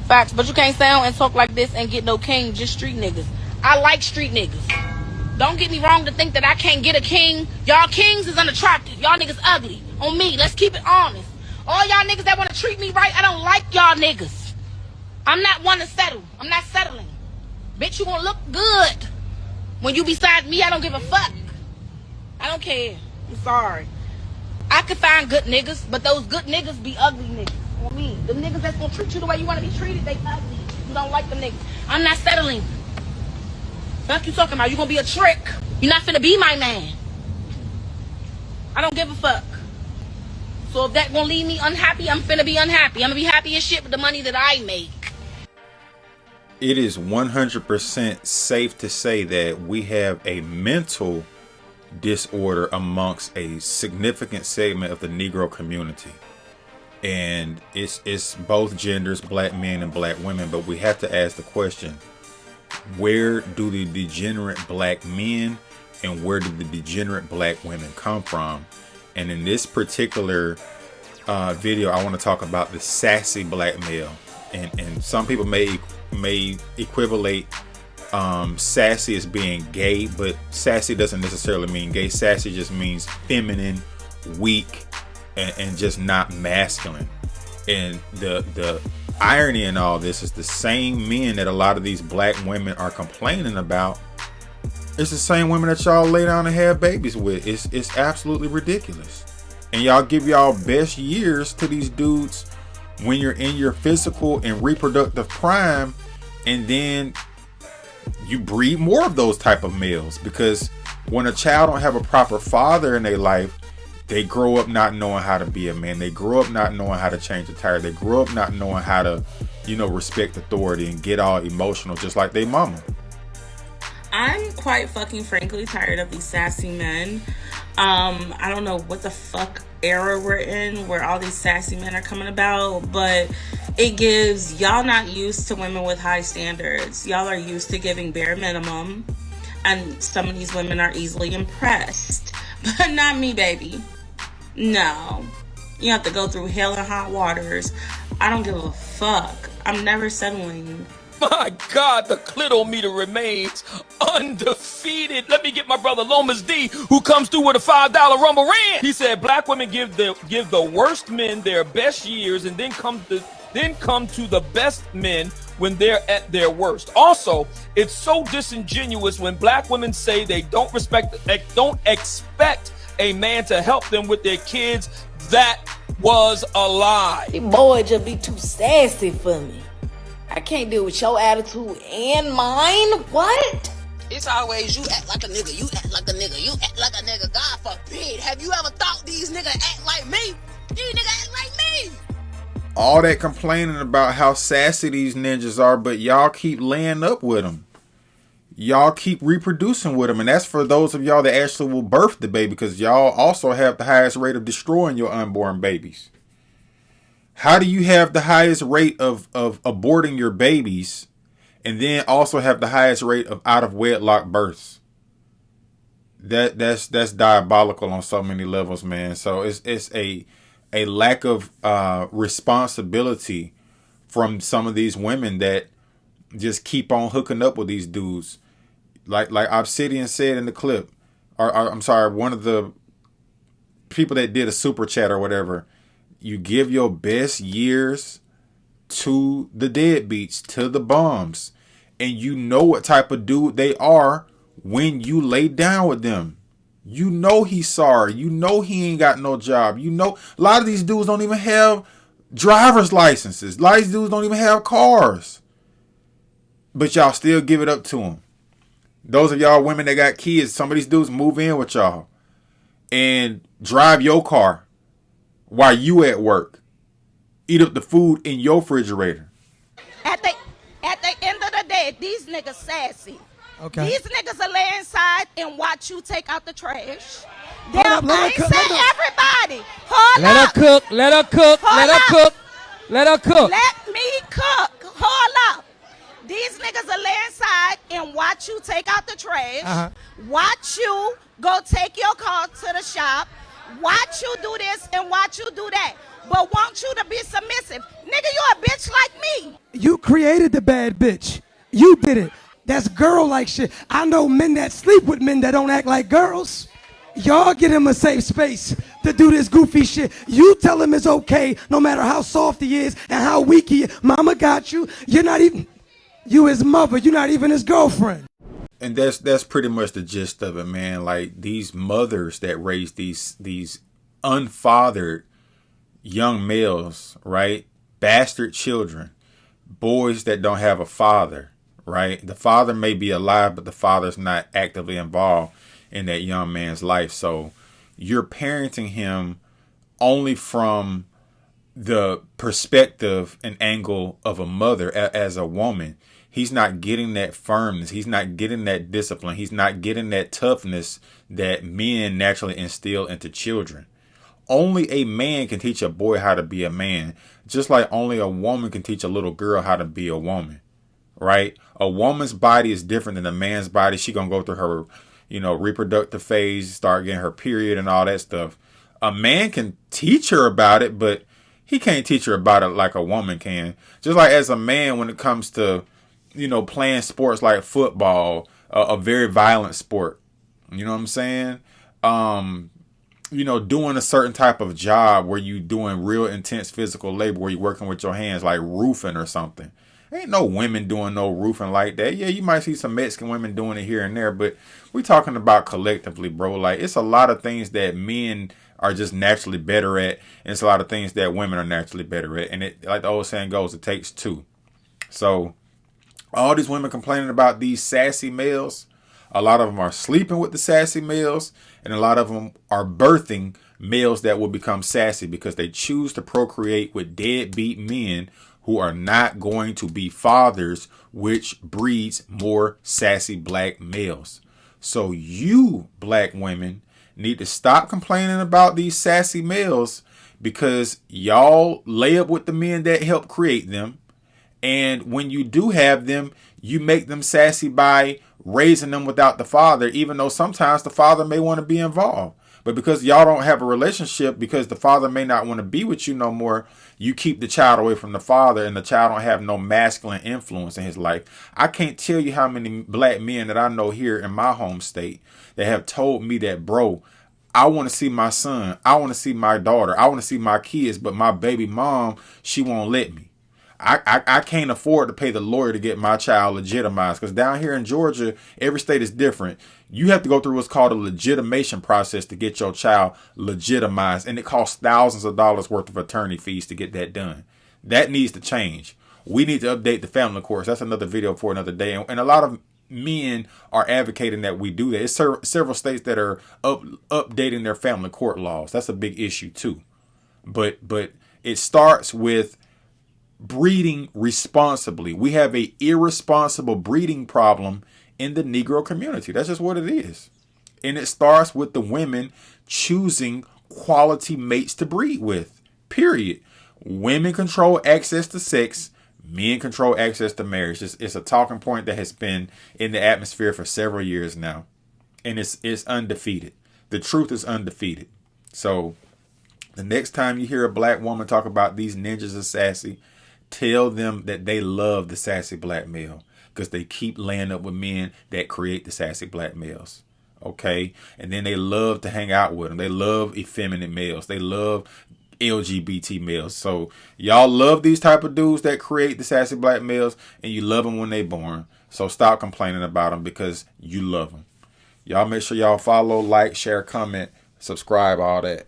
Facts, but you can't sound and talk like this and get no king, just street niggas. I like street niggas. Don't get me wrong to think that I can't get a king. Y'all kings is unattractive. Y'all niggas ugly. On me, let's keep it honest. All y'all niggas that want to treat me right, I don't like y'all niggas. I'm not one to settle. I'm not settling. Bitch, you gonna look good. When you beside me, I don't give a fuck. I don't care. I'm sorry. I could find good niggas, but those good niggas be ugly niggas. On me. The niggas that's gonna treat you the way you wanna be treated, they ugly. You don't like them niggas. I'm not settling. Fuck you talking about? You gonna be a trick. You're not finna be my man. I don't give a fuck. So if that gonna leave me unhappy, I'm finna be unhappy. I'm gonna be happy as shit with the money that I make. It is 100% safe to say that we have a mental disorder amongst a significant segment of the Negro community. And it's both genders, black men and black women, but we have to ask the question, where do the degenerate black men and where do the degenerate black women come from? And in this particular video, I want to talk about the sassy black male. And some people may equivalate sassy as being gay, but sassy doesn't necessarily mean gay. Sassy just means feminine, weak, and just not masculine. And the irony in all this is the same men that a lot of these black women are complaining about, it's the same women that y'all lay down and have babies with. It's absolutely ridiculous. And y'all give y'all best years to these dudes when you're in your physical and reproductive prime, and then you breed more of those type of males, because when a child don't have a proper father in their life, they grow up not knowing how to be a man. They grow up not knowing how to change a tire. They grow up not knowing how to, respect authority and get all emotional just like they mama. I'm quite fucking frankly tired of these sassy men. I don't know what the fuck era we're in where all these sassy men are coming about, but it gives y'all not used to women with high standards. Y'all are used to giving bare minimum, and some of these women are easily impressed, but not me, baby. No, you have to go through hell and hot waters. I don't give a fuck. I'm never settling. My God, the clitometer remains undefeated. Let me get my brother Lomas D, who comes through with a $5 rumble rant. He said black women give the worst men their best years and then come to the best men when they're at their worst. Also, it's so disingenuous when black women say they don't expect a man to help them with their kids. That was a lie. The boy just be too sassy for me. I can't deal with your attitude and mine. What? It's always you act like a nigga, you act like a nigga, you act like a nigga. God forbid. Have you ever thought these niggas act like me? These niggas act like me. All that complaining about how sassy these ninjas are, but y'all keep laying up with them. Y'all keep reproducing with them. And that's for those of y'all that actually will birth the baby, because y'all also have the highest rate of destroying your unborn babies. How do you have the highest rate of aborting your babies and then also have the highest rate of out of wedlock births? That's diabolical on so many levels, man. So it's a lack of responsibility from some of these women that just keep on hooking up with these dudes. Like Obsidian said in the clip, or I'm sorry, one of the people that did a super chat or whatever. You give your best years to the deadbeats, to the bums, and you know what type of dude they are when you lay down with them. You know he's sorry. You know he ain't got no job. You know a lot of these dudes don't even have driver's licenses. A lot of these dudes don't even have cars. But y'all still give it up to them. Those of y'all women that got kids, some of these dudes move in with y'all and drive your car while you at work, eat up the food in your refrigerator. At the end of the day, these niggas sassy. Okay. These niggas will lay inside and watch you take out the trash. I ain't say everybody. Let her cook. Let her cook. Let her cook. Let her cook. Let me cook. Hold up. These niggas will lay inside and watch you take out the trash. Watch you go take your car to the shop. Watch you do this and watch you do that. But want you to be submissive. Nigga, you a bitch like me. You created the bad bitch. You did it. That's girl-like shit. I know men that sleep with men that don't act like girls. Y'all get him a safe space to do this goofy shit. You tell him it's okay, no matter how soft he is and how weak he is. Mama got you. You're not even, you his mother. You're not even his girlfriend. And that's pretty much the gist of it, man. Like, these mothers that raise these unfathered young males, right? Bastard children, boys that don't have a father, right? The father may be alive, but the father's not actively involved in that young man's life. So you're parenting him only from the perspective and angle of a mother as a woman. He's not getting that firmness. He's not getting that discipline. He's not getting that toughness that men naturally instill into children. Only a man can teach a boy how to be a man, just like only a woman can teach a little girl how to be a woman, right? A woman's body is different than a man's body. She gonna go through her, reproductive phase, start getting her period and all that stuff. A man can teach her about it, but he can't teach her about it like a woman can. Just like as a man, when it comes to, playing sports like football, a very violent sport, you know what I'm saying? Doing a certain type of job where you doing real intense physical labor, where you're working with your hands, like roofing or something. Ain't no women doing no roofing like that. Yeah, you might see some Mexican women doing it here and there, but we're talking about collectively, bro. Like, it's a lot of things that men are just naturally better at, and it's a lot of things that women are naturally better at. And it, like the old saying goes, it takes two. So all these women complaining about these sassy males, a lot of them are sleeping with the sassy males, and a lot of them are birthing males that will become sassy because they choose to procreate with deadbeat men who are not going to be fathers, which breeds more sassy black males. So you black women need to stop complaining about these sassy males, because y'all lay up with the men that help create them. And when you do have them, you make them sassy by raising them without the father, even though sometimes the father may want to be involved. But because y'all don't have a relationship, because the father may not want to be with you no more, you keep the child away from the father, and the child don't have no masculine influence in his life. I can't tell you how many black men that I know here in my home state that have told me that, bro, I want to see my son, I want to see my daughter, I want to see my kids, but my baby mom, she won't let me. I can't afford to pay the lawyer to get my child legitimized, because down here in Georgia, every state is different. You have to go through what's called a legitimation process to get your child legitimized, and it costs thousands of dollars worth of attorney fees to get that done. That needs to change. We need to update the family courts. That's another video for another day. And a lot of men are advocating that we do that. It's several states that are updating their family court laws. That's a big issue too. But it starts with breeding responsibly. We have a irresponsible breeding problem in the Negro community. That's just what it is. And it starts with the women choosing quality mates to breed with. Period. Women control access to sex. Men control access to marriage. It's a talking point that has been in the atmosphere for several years now. And it's undefeated. The truth is undefeated. So the next time you hear a black woman talk about these ninjas are sassy, tell them that they love the sassy black male, because they keep laying up with men that create the sassy black males. Okay? And then they love to hang out with them. They love effeminate males. They love LGBT males. So y'all love these type of dudes that create the sassy black males, and you love them when they born. So stop complaining about them, because you love them. Y'all make sure y'all follow, like, share, comment, subscribe, all that.